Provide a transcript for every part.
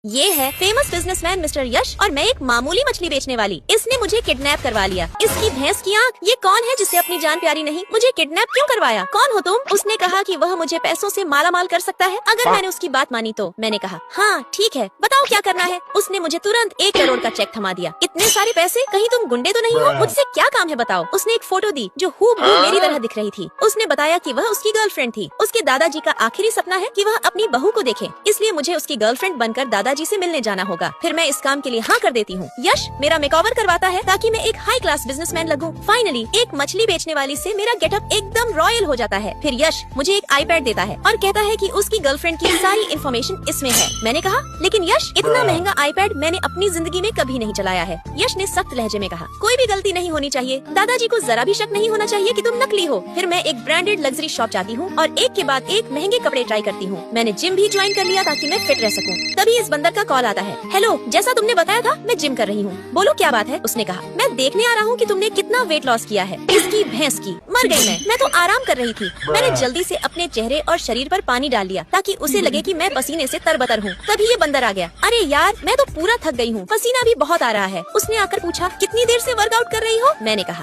ये है famous businessman mister यश और मैं एक मामूली मछली बेचने वाली। इसने मुझे किडनैप करवा लिया। इसकी भैंस की आंख, ये कौन है जिसे अपनी जान प्यारी नहीं? मुझे किडनैप क्यों करवाया? कौन हो तुम? उसने कहा कि वह मुझे पैसों से माला माल कर सकता है अगर मैंने उसकी बात मानी तो। मैंने कहा हाँ ठीक है, बताओ क्या करना है। उसने मुझे तुरंत 1 करोड़ का चेक थमा दिया। इतने सारे पैसे, कहीं तुम गुंडे तो नहीं हो? मुझसे क्या काम है बताओ। उसने एक फोटो दी जो हूबहू मेरी तरह दिख रही थी। उसने बताया कि वह उसकी गर्लफ्रेंड थी। उसके दादाजी का आखिरी सपना है कि वह अपनी बहू को देखे, इसलिए मुझे उसकी गर्लफ्रेंड बनकर दादाजी से मिलने जाना होगा। फिर मैं इस काम के लिए हाँ कर देती हूँ। यश मेरा मेकओवर करवाता है ताकि मैं एक हाई क्लास बिजनेसमैन लगूं। फाइनली एक मछली बेचने वाली से मेरा गेटअप एकदम रॉयल हो जाता है। फिर यश मुझे एक आईपैड देता है और कहता है कि उसकी गर्लफ्रेंड की सारी इन्फॉर्मेशन इसमें है। मैंने कहा लेकिन यश, इतना महंगा आईपैड मैंने अपनी जिंदगी में कभी नहीं चलाया है। यश ने सख्त लहजे में कहा, कोई भी गलती नहीं होनी चाहिए, दादाजी को जरा भी शक नहीं होना चाहिए कि तुम नकली हो। फिर मैं एक ब्रांडेड लग्जरी शॉप जाती हूँ और एक के बाद एक महंगे कपड़े ट्राई करती हूँ। मैंने जिम भी ज्वाइन कर लिया ताकि मैं फिट रह सकूँ। तभी इस बंदर का कॉल आता है। हेलो, जैसा तुमने बताया था मैं जिम कर रही हूँ, बोलो क्या बात है। उसने कहा मैं देखने आ रहा हूँ कि तुमने कितना वेट लॉस किया है। इसकी भैंस की, मर गई मैं तो आराम कर रही थी। मैंने जल्दी से अपने चेहरे और शरीर पर पानी डाल लिया ताकि उसे लगे कि मैं पसीने से तरबतर हूँ। तभी ये बंदर आ गया। अरे यार, मैं तो पूरा थक गई हूँ, पसीना भी बहुत आ रहा है। उसने आकर पूछा कितनी देर से वर्कआउट कर रही हो? मैंने कहा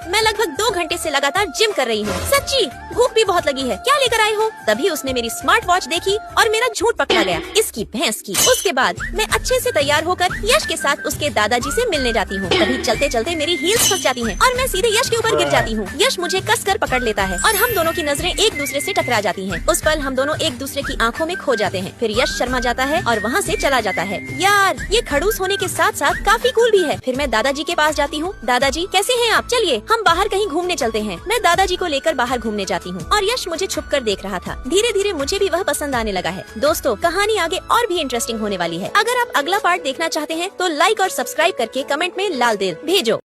मैं लगभग 2 घंटे से लगातार जिम कर रही हूँ। सच्ची? भूख भी बहुत लगी है, क्या लेकर आए हो? तभी उसने मेरी स्मार्ट वॉच देखी और मेरा झूठ पकड़ा गया। इसकी भैंस की। उसके बाद मैं अच्छे से तैयार होकर यश के साथ उसके दादाजी से मिलने जाती हूँ। तभी चलते चलते मेरी हील्स फंस जाती हैं और मैं सीधे यश के ऊपर गिर जाती हूँ। यश मुझे कसकर पकड़ लेता है और हम दोनों की नजरें एक दूसरे से टकरा जाती हैं। उस पल हम दोनों एक दूसरे की आंखों में खो जाते हैं। फिर यश शर्मा जाता है और वहाँ से चला जाता है। यार, ये खड़ूस होने के साथ साथ काफी कूल भी है। फिर मैं दादाजी के पास जाती हूँ। दादाजी कैसे हैं आप? चलिए हम बाहर कहीं घूमने चलते हैं। मैं दादाजी को लेकर बाहर घूमने जाती हूँ और यश मुझे छुपकर देख रहा था। धीरे धीरे मुझे भी वह पसंद आने लगा है। दोस्तों, कहानी आगे और भी इंटरेस्टिंग होने वाली है। अगर आप अगला पार्ट देखना चाहते हैं तो लाइक और सब्सक्राइब करके कमेंट में लाल दिल भेजो।